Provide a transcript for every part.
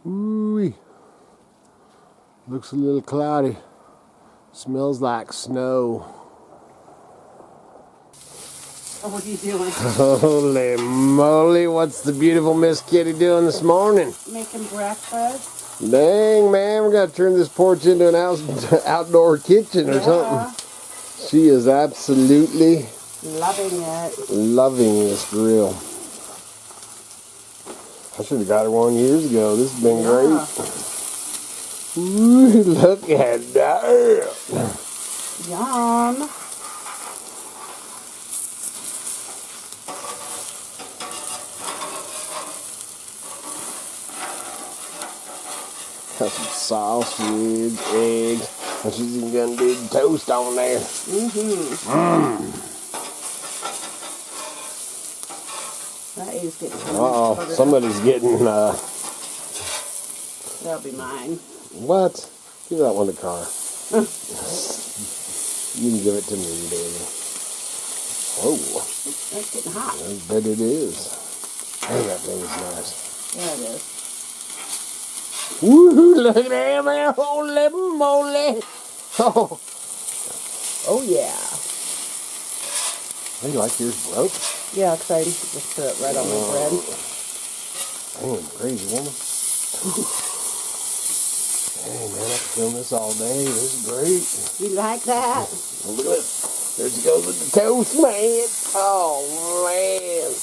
Ooh, looks a little cloudy. Smells like snow. Oh, what are you doing? Holy moly, what's the beautiful Miss Kitty doing this morning? Making breakfast. Dang, man, we got to turn this porch into an outdoor kitchen or something. She is absolutely loving it. Loving this grill. I should have got her one years ago. This has been great. Ooh, look at that. Yum. Got some sausage, eggs, and she's even gonna do the toast on there. That is getting somebody's getting That'll be mine. What? Give that one to Car. You can give it to me, baby. Oh, that's getting hot. I bet it is. Hey, that thing is nice. Yeah, it is. Woohoo, look at that, holy moly. Oh yeah. Hey, you like yours broke? Yeah, because I just put it right on my bread. Damn, crazy woman. Hey, man, I can film this all day. This is great. You like that? Oh, look at this. There she goes with the toast, man. Oh, man.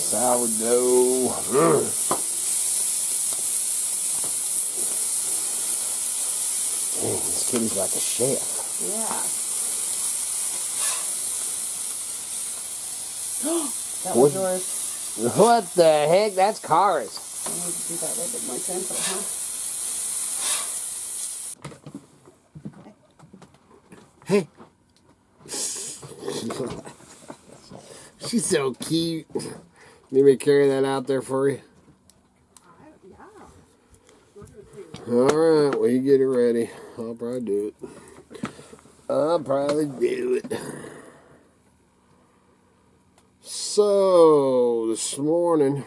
Sourdough. Dang, this kitty's like a chef. Yeah. That was yours. What the heck? That's Cara's. I need to do that a little bit more gentle, huh? Hey. She's so cute. Need me to carry that out there for you? Alright, well, you get it ready. I'll probably do it. So, this morning,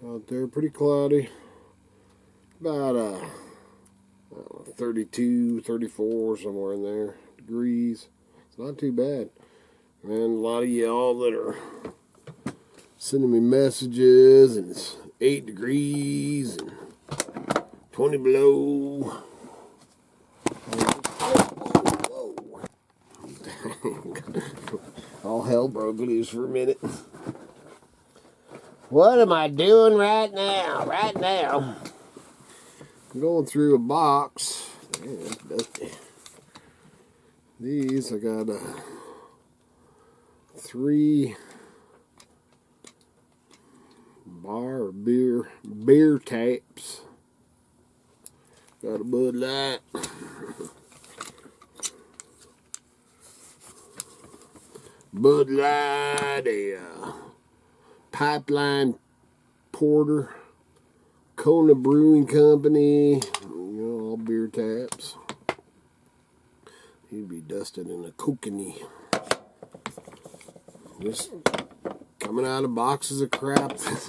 out there, pretty cloudy. About 32, 34, somewhere in there, degrees. It's not too bad. Man, a lot of y'all that are sending me messages, and it's 8 degrees, and 20 below. Whoa. All hell broke loose for a minute. What am I doing right now? I'm going through a box. Man, that's dusty. These, I got 3 bar or beer taps. Got a Bud Light. Bud Light, a Pipeline Porter, Kona Brewing Company, all beer taps. He'd be dusted in a kokanee. Just coming out of boxes of crap. Whoa.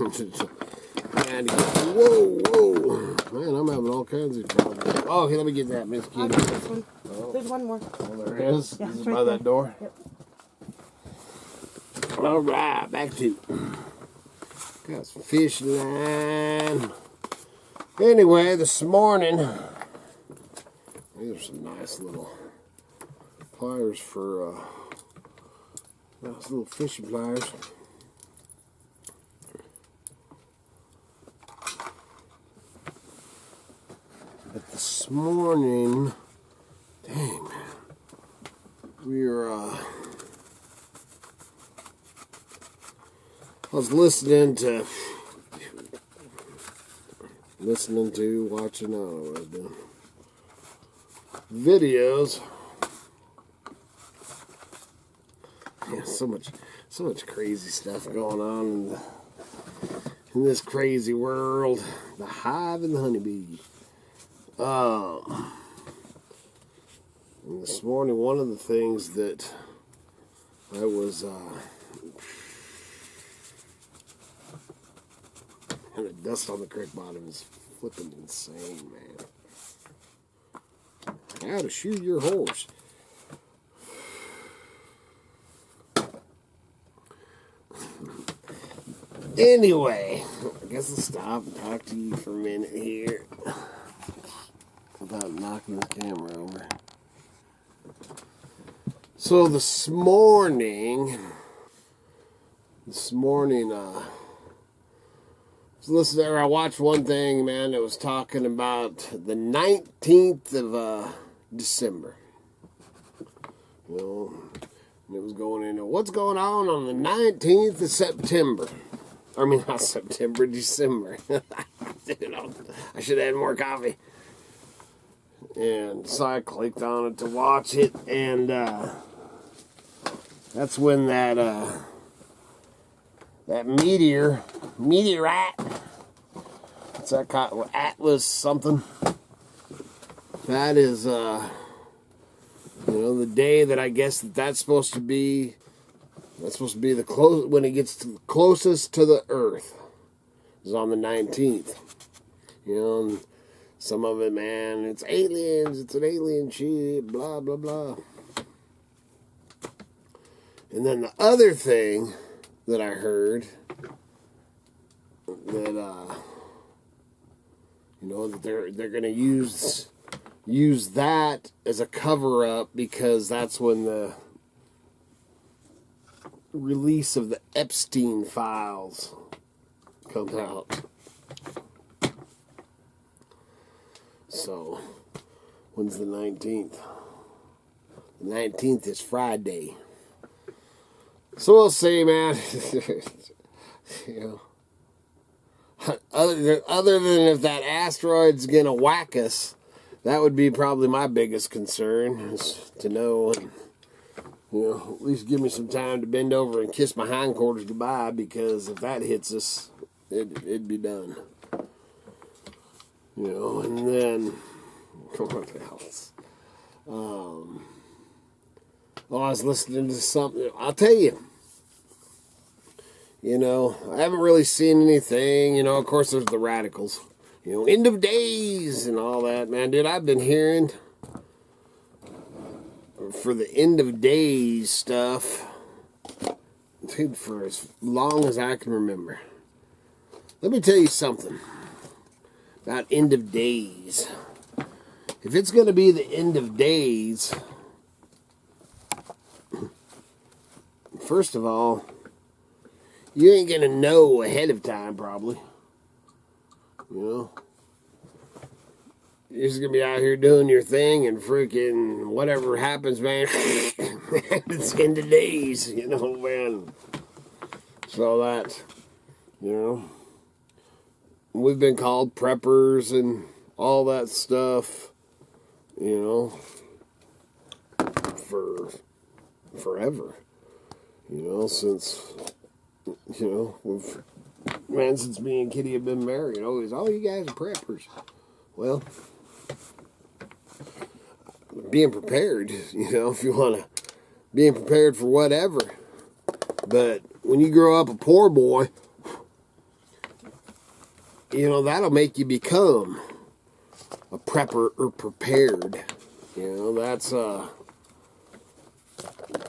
Man, I'm having all kinds of problems. Oh, here, let me get that, Miss Kitty. This one. Oh. There's one more. Oh, there is? Yeah, this is right by there. that door? Yep. All right, back to got some fish line. Anyway, this morning, these are some nice little pliers for nice little fishing pliers. But this morning, dang man, we're I was listening to, watching, I don't know what I was doing, videos. Yeah, so much crazy stuff going on in this crazy world. The hive and the honeybee. And this morning, one of the things that I was The dust on the creek bottom is flipping insane, man. How to shoe your horse. Anyway, I guess I'll stop and talk to you for a minute here without knocking the camera over. So this morning, I watched one thing, man, that was talking about the 19th of December. You know, and it was going into what's going on the 19th of September. I mean, not September, December. Dude, I should have had more coffee. And so I clicked on it to watch it, and that's when that meteorite, what's that called? Atlas something. That is, the day that I guess that's supposed to be. That's supposed to be when it gets to closest to the Earth. Is on the 19th. You know, and some of it, man, it's aliens, it's an alien shit, blah, blah, blah. And then the other thing that I heard that, that they're going to use that as a cover-up because that's when the release of the Epstein files come out. So, when's the 19th? The 19th is Friday. So we'll see, man. Other than if that asteroid's gonna whack us, that would be probably my biggest concern, is to know, at least give me some time to bend over and kiss my hindquarters goodbye, because if that hits us, it'd be done. And then, what else? I was listening to something, I'll tell you, I haven't really seen anything, of course there's the radicals, end of days and all that, man, dude, I've been hearing for the end of days stuff, dude, for as long as I can remember. Let me tell you something about end of days. If it's going to be the end of days, first of all, you ain't going to know ahead of time, probably. You're just going to be out here doing your thing and freaking whatever happens, man. It's end of days, man. So that, we've been called preppers and all that stuff, for forever. Since, since me and Kitty have been married, always, you guys are preppers. Well, being prepared, if you want to, being prepared for whatever. But when you grow up a poor boy, that'll make you become a prepper or prepared. That's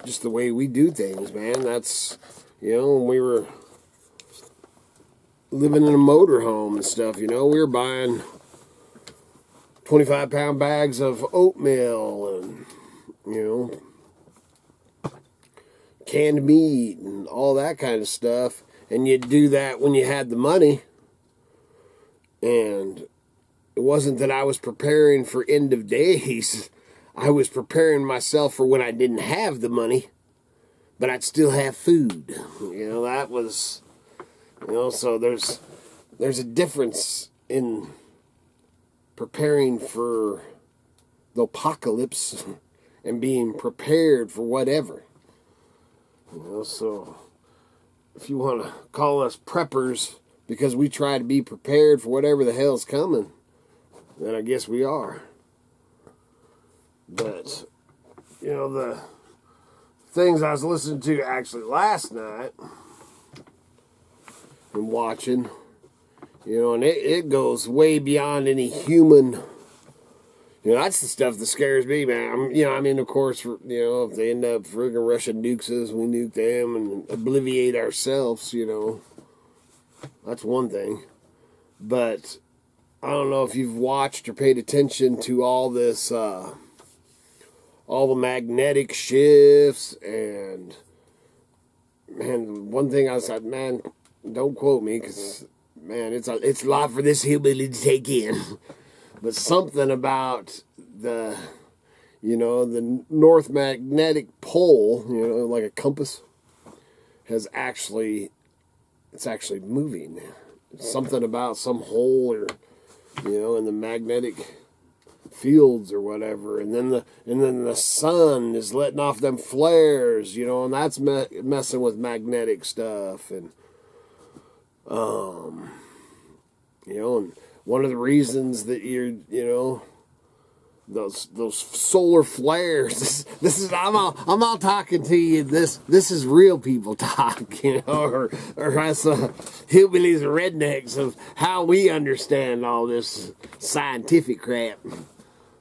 just the way we do things, man. That's, when we were living in a motorhome and stuff, we were buying 25-pound bags of oatmeal and, canned meat and all that kind of stuff. And you'd do that when you had the money. And it wasn't that I was preparing for end of days. I was preparing myself for when I didn't have the money, but I'd still have food. That was, so there's a difference in preparing for the apocalypse and being prepared for whatever. So if you want to call us preppers because we try to be prepared for whatever the hell's coming, then I guess we are. But, the things I was listening to actually last night and watching, You know, and it goes way beyond any human. You know, that's the stuff that scares me, man. You know, I mean, of course, you know, if they end up friggin' Russian nukes us, we nuke them and obliviate ourselves, you know. That's one thing. But I don't know if you've watched or paid attention to all this, all the magnetic shifts and, man, one thing I said, man, don't quote me because, man, it's a lot for this hillbilly to take in. But something about the, you know, the North Magnetic Pole, you know, like a compass, it's actually moving. Something about some hole or, you know, in the magnetic fields or whatever. And then the sun is letting off them flares, you know, and that's messing with magnetic stuff. And, you know, and one of the reasons that you're, you know, those solar flares. This is I'm all talking to you. This is real people talk, you know, or us hillbillies and rednecks of how we understand all this scientific crap.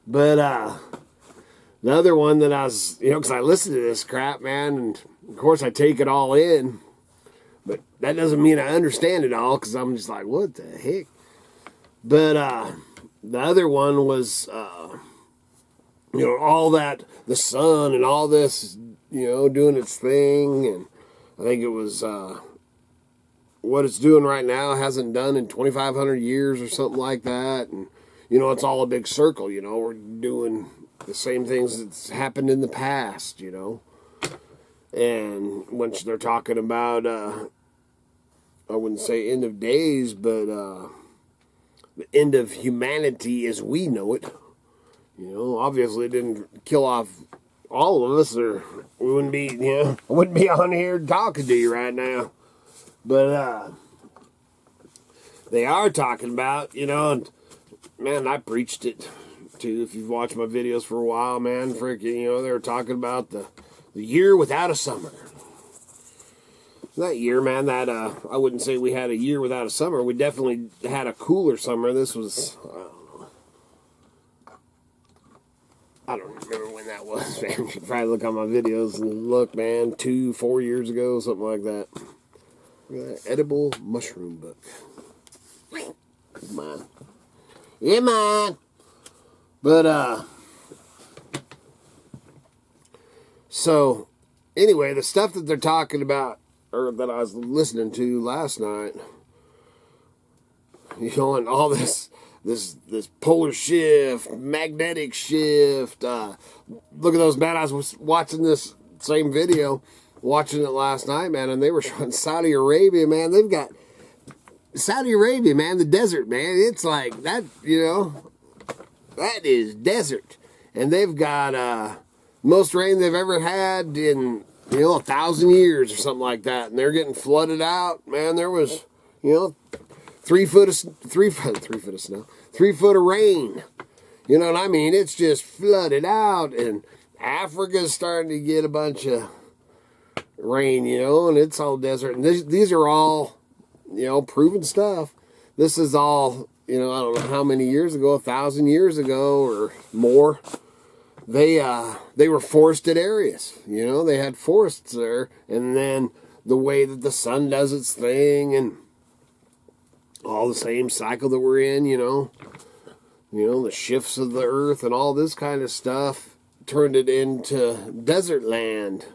But the other one that I was, you know, because I listen to this crap, man, and of course I take it all in, but that doesn't mean I understand it all because I'm just like, what the heck? But the other one was, you know, all that, the sun and all this, you know, doing its thing. And I think it was what it's doing right now hasn't done in 2,500 years or something like that. And, you know, it's all a big circle, you know. We're doing the same things that's happened in the past, you know. And once they're talking about, I wouldn't say end of days, but the end of humanity as we know it. You know, obviously it didn't kill off all of us, or we wouldn't be, you know, I wouldn't be on here talking to you right now. But they are talking about, you know, and man, I preached it too. If you've watched my videos for a while, man, freaking, you know, they were talking about the year without a summer. That year, man, that I wouldn't say we had a year without a summer. We definitely had a cooler summer. This was, I don't remember when that was, man. You can probably look on my videos and look, man, 4 years ago, something like that. Look at that edible mushroom book. Come on. Yeah, man. But, so, anyway, the stuff that they're talking about, or that I was listening to last night, you know, and all this polar shift, magnetic shift. Look at those, man. I was watching this same video, watching it last night, man, and they were showing Saudi Arabia, man. They've got Saudi Arabia, man, the desert, man. It's like that, you know, that is desert. And they've got most rain they've ever had in, you know, 1,000 years or something like that. And they're getting flooded out, man. There was, you know, 3 foot of snow, 3 foot of rain. You know what I mean? It's just flooded out, and Africa's starting to get a bunch of rain, you know, and it's all desert. And these are all, you know, proven stuff. This is all, you know, I don't know how many years ago, 1,000 years ago or more. They were forested areas, you know. They had forests there, and then the way that the sun does its thing, and all the same cycle that we're in, you know, the shifts of the earth and all this kind of stuff turned it into desert land.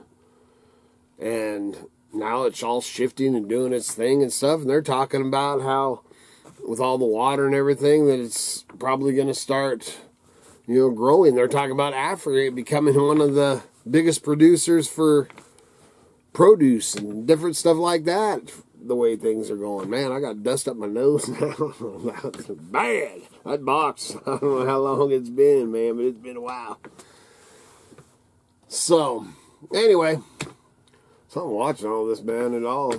And now it's all shifting and doing its thing and stuff. And they're talking about how with all the water and everything that it's probably going to start, you know, growing. They're talking about Africa becoming one of the biggest producers for produce and different stuff like that. The way things are going, man, I got dust up my nose now. That's bad. That box, I don't know how long it's been, man, but it's been a while. So, anyway, so I'm watching all this, man, at all,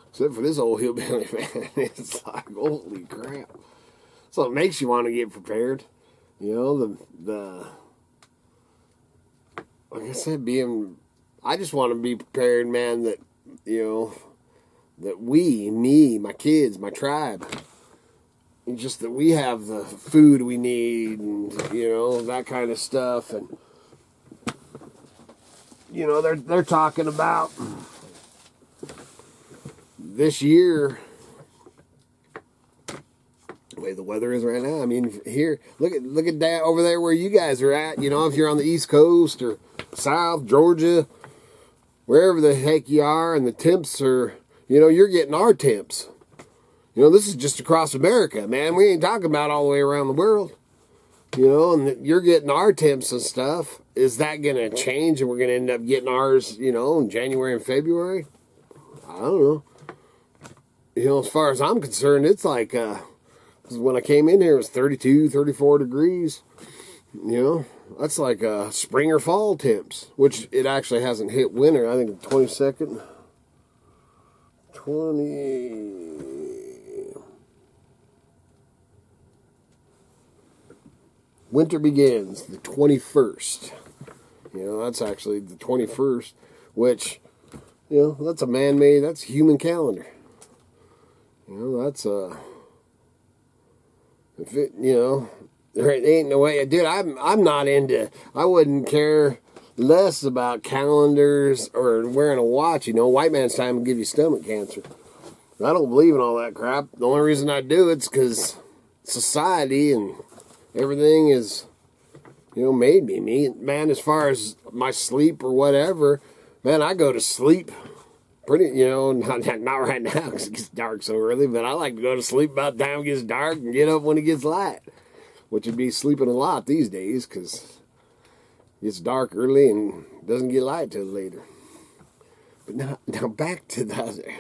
except for this old hillbilly, man. It's like, holy crap. So it makes you want to get prepared. You know, the like I said, I just want to be prepared, man, that, you know, that me, my kids, my tribe, just that we have the food we need, and you know, that kind of stuff. And you know, they're talking about this year, the way the weather is right now. I mean, here, look at that over there where you guys are at. You know, if you're on the East Coast or South Georgia, wherever the heck you are, and the temps are, you know, you're getting our temps. You know, this is just across America, man. We ain't talking about all the way around the world. You know, and you're getting our temps and stuff. Is that going to change and we're going to end up getting ours, you know, in January and February? I don't know. You know, as far as I'm concerned, it's like, when I came in here, it was 32, 34 degrees. You know, that's like spring or fall temps, which it actually hasn't hit winter. I think the 22nd. Winter begins the 21st. You know, that's actually the 21st, which, you know, that's a man-made, that's a human calendar. You know, that's if it, you know, there ain't no way, dude. I'm not into. I wouldn't care less about calendars or wearing a watch. You know, white man's time will give you stomach cancer. I don't believe in all that crap. The only reason I do it's because society and everything is, you know, made me. Man, as far as my sleep or whatever, man, I go to sleep pretty, you know, not right now because it gets dark so early, but I like to go to sleep about the time it gets dark and get up when it gets light, which would be sleeping a lot these days because it gets dark early and doesn't get light till later. But now back to the other.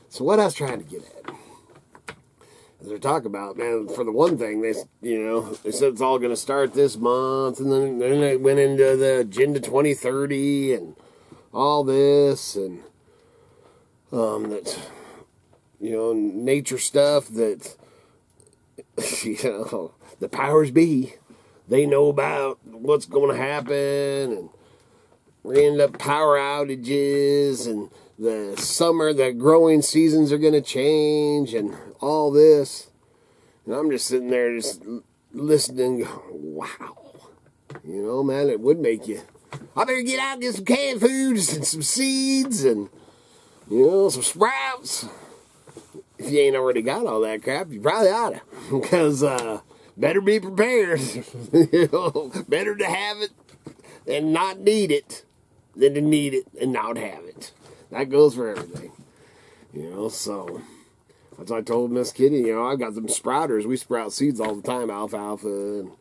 So what I was trying to get at, as they're talking about, man, for the one thing, they said it's all going to start this month, and then they went into the Agenda 2030 and all this, and that, you know, nature stuff that, you know, the powers be, they know about what's going to happen, and we're going to end up power outages, and the summer, the growing seasons are going to change, and all this. And I'm just sitting there just listening, wow. You know, man, it would make you, I better get out and get some canned foods and some seeds and, you know, some sprouts. If you ain't already got all that crap, you probably ought to. Because, better be prepared. You know, better to have it and not need it than to need it and not have it. That goes for everything. You know, so as I told Miss Kitty, you know, I got them sprouters. We sprout seeds all the time, alfalfa and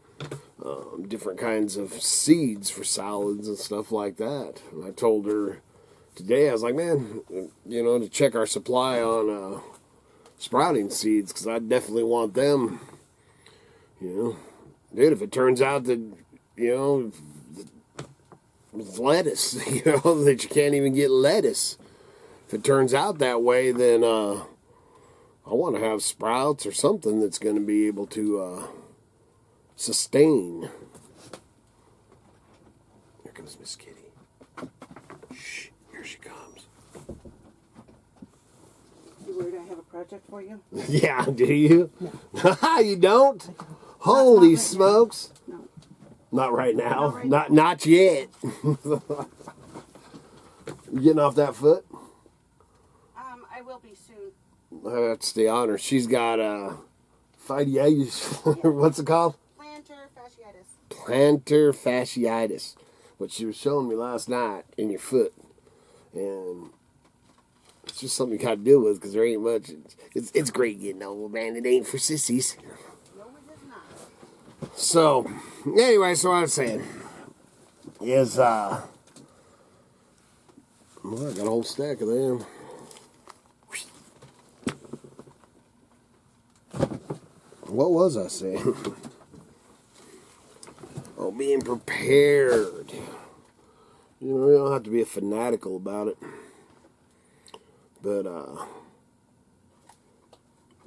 different kinds of seeds for salads and stuff like that. And I told her today, I was like, man, you know, to check our supply on sprouting seeds, because I definitely want them. You know, dude, if it turns out that, you know, lettuce, you know, that you can't even get lettuce. If it turns out that way, then I want to have sprouts or something that's going to be able to sustain. Here comes Miss Kitty. Shh, here she comes. You worried I have a project for you? Yeah, do you? No. You don't? Holy smokes. No. Not right now. Not right Not yet. You getting off that foot? I will be soon. That's the honor. She's got what's it called? Plantar fasciitis. Plantar fasciitis, which she was showing me last night in your foot, and it's just something you got to deal with because there ain't much. It's great getting old, man. It ain't for sissies. No, it is not. So, anyway, so what I was saying is, well, I got a whole stack of them. What was I saying? Oh, being prepared. You know, you don't have to be a fanatical about it. But,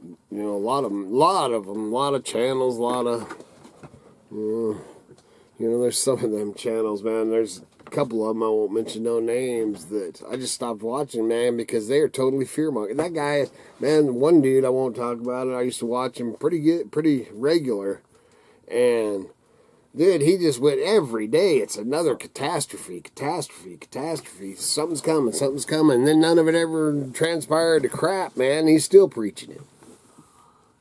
you know, a lot of channels, you know, there's some of them channels, man. There's a couple of them, I won't mention no names, that I just stopped watching, man, because they are totally fear-mongering. That guy, man, one dude, I won't talk about it, I used to watch him pretty regular, and, dude, he just went every day, it's another catastrophe, something's coming, and then none of it ever transpired to crap, man, he's still preaching it.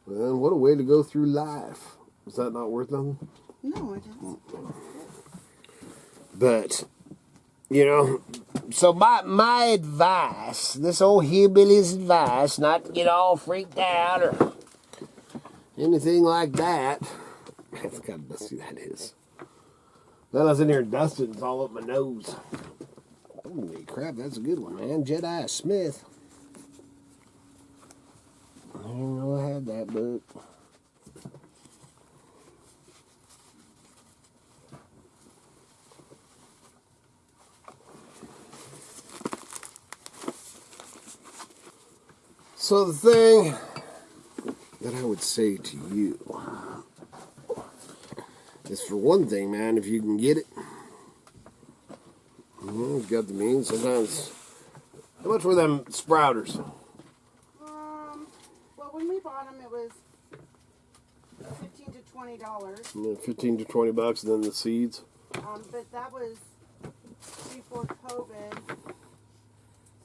Man, what a way to go through life. Is that not worth nothing? No, it isn't. But, you know, so my advice, this old hillbilly's advice, not to get all freaked out or anything like that. Man, look how dusty that is. Then I was in here dusting, it's all up my nose. Holy crap, that's a good one, man. Jedi Smith. I didn't know I had that book. So the thing that I would say to you is, for one thing, man, if you can get it, you've got the means. Sometimes, how much were them sprouters? Well, when we bought them, it was $15 to $20. 15 to 20 bucks, and then the seeds. But that was before COVID.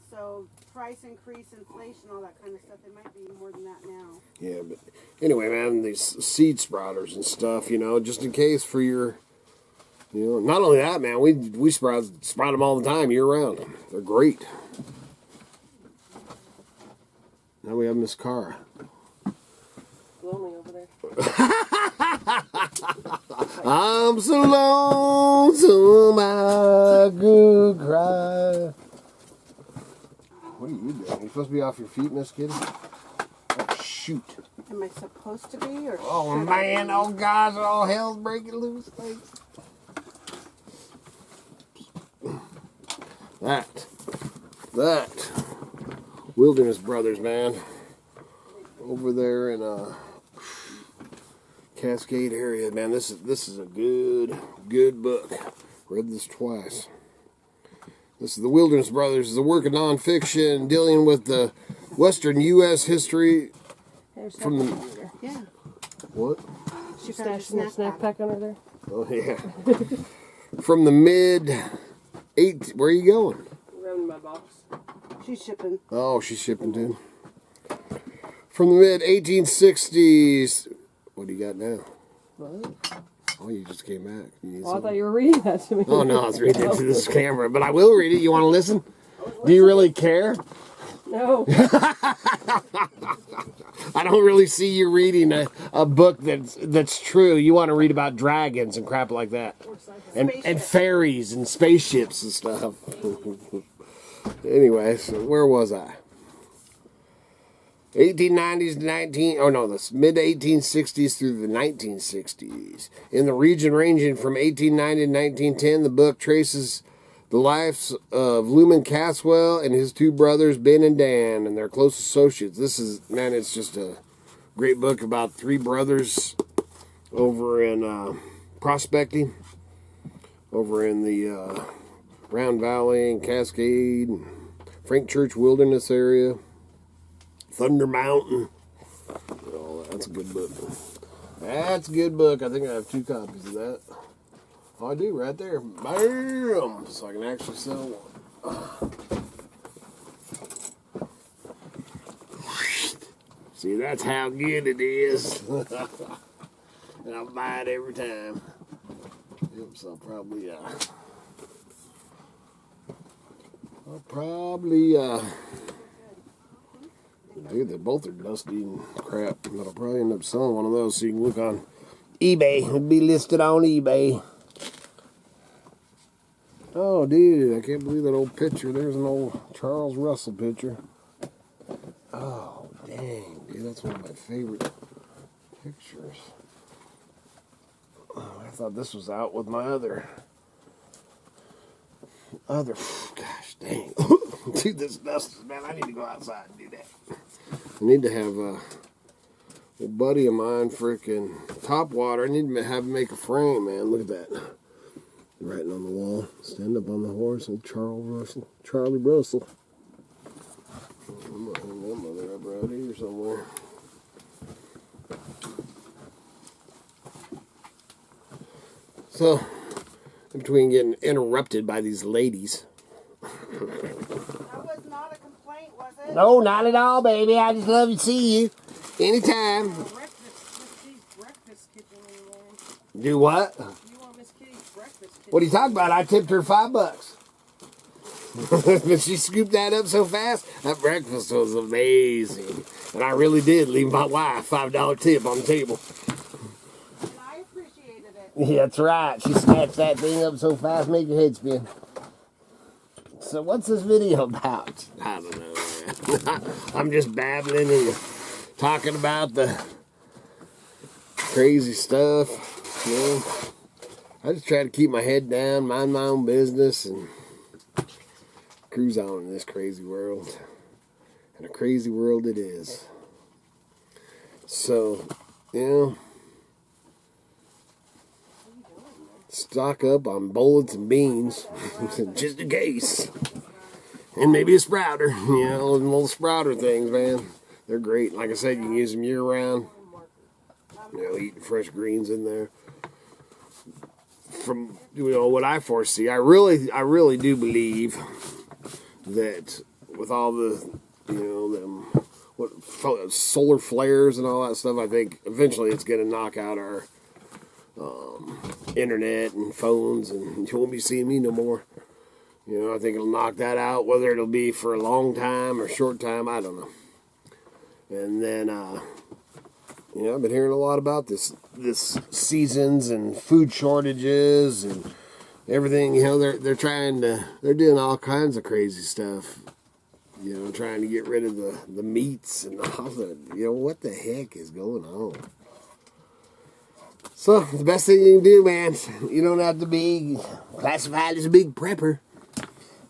So price increase, inflation, all that kind of stuff. It might be more than that now. Yeah, but anyway, man, these seed sprouters and stuff, you know, just in case for your, you know, not only that, man, we sprout them all the time, year round. They're great. Now we have Miss Cara. Lonely over there. I'm so lonesome I could cry. What are you doing? You're supposed to be off your feet, Miss Kitty? Oh, shoot. Am I supposed to be? Or Oh, should I man. be? Oh, gosh. All hell's breaking loose. Thanks. That. Wilderness Brothers, man. Over there in Cascade area, man. This is a good book. Read this twice. This is the Wilderness Brothers. It's a work of nonfiction dealing with the Western U.S. history from the... Yeah. What? She found her Stashed in the snack pack under there. Oh, yeah. From the mid-8... Where are you going? Around my box. She's shipping. Oh, she's shipping too. From the mid-1860s... What do you got now? What? Oh, you just came back. You need Well, I something? thought you were reading that to me. Oh, no, I was reading it to this camera. But I will read it. You want to listen? Do you really care? No. I don't really see you reading a book that's true. You want to read about dragons and crap like that. And fairies and spaceships and stuff. Anyway, so where was I? 1890s to the mid-1860s through the 1960s. In the region ranging from 1890 to 1910, the book traces the lives of Luman Caswell and his two brothers, Ben and Dan, and their close associates. This is, man, it's just a great book about three brothers over in prospecting, over in the Round Valley and Cascade, and Frank Church Wilderness area. Thunder Mountain. Oh, that's a good book. That's a good book. I think I have 2 copies of that. Oh, I do, right there. Bam! So I can actually sell one. See, that's how good it is. And I'll buy it every time. Yep, so I'll probably, dude, they both are dusty and crap, but I'll probably end up selling one of those so you can look on eBay. It'll be listed on eBay. Oh, dude, I can't believe that old picture. There's an old Charles Russell picture. Oh, dang, dude, that's one of my favorite pictures. Oh, I thought this was out with my other, gosh, dang. Dude, this dust, man, I need to go outside and do that. I need to have a buddy of mine freaking top water. I need to have him make a frame, man. Look at that. Writing on the wall. Stand up on the horse and Charlie Russell. I'm gonna hang that mother up right here somewhere. So, in between getting interrupted by these ladies. That was not a complaint, was it? No, not at all, baby. I just love to see you. Anytime. Breakfast kitchen anyway. Do what? You want Miss Kitty's breakfast kitchen? What are you talking about? I tipped her $5. But she scooped that up so fast. That breakfast was amazing. And I really did leave my wife $5 tip on the table. And I appreciated it. Yeah, that's right. She snatched that thing up so fast, made your head spin. So what's this video about? I don't know, man. I'm just babbling and talking about the crazy stuff. You know, I just try to keep my head down, mind my own business, and cruise on in this crazy world. And a crazy world it is. So, you know, stock up on bullets and beans, just in case. And maybe a sprouter, you know, little sprouter things, man. They're great. Like I said, you can use them year round. You know, eating fresh greens in there. From, you know, what I foresee, I really do believe that with all the, you know, them solar flares and all that stuff, I think eventually it's going to knock out our internet and phones, and you won't be seeing me no more. You know, I think it'll knock that out. Whether it'll be for a long time or short time, I don't know. And then, you know, I've been hearing a lot about this seasons and food shortages and everything. You know, they're doing all kinds of crazy stuff. You know, trying to get rid of the meats and all the, you know, what the heck is going on? So, the best thing you can do, man, you don't have to be classified as a big prepper.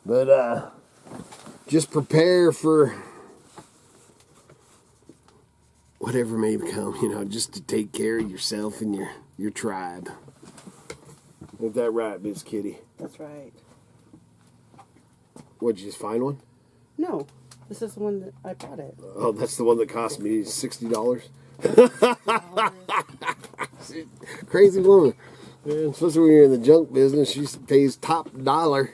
But, just prepare for whatever may come, you know, just to take care of yourself and your tribe. Ain't that right, Miss Kitty? That's right. What'd you just find one? No, this is the one that I bought it. Oh, that's the one that cost me $60? Crazy woman. Man, especially when you're in the junk business, she pays top dollar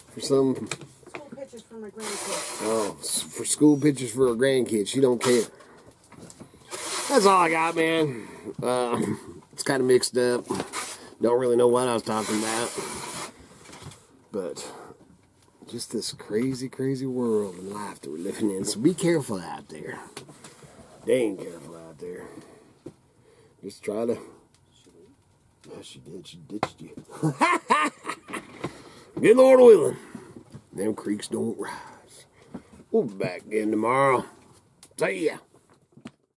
for some... School pictures for my grandkids. Oh, for school pictures for her grandkids. She don't care. That's all I got, man. It's kind of mixed up. Don't really know what I was talking about. But just this crazy, crazy world and life that we're living in. So be careful out there. Dang careful out there. Just try to... Yeah, she did. She ditched you. Good Lord willing. Them creeks don't rise. We'll be back again tomorrow. See ya.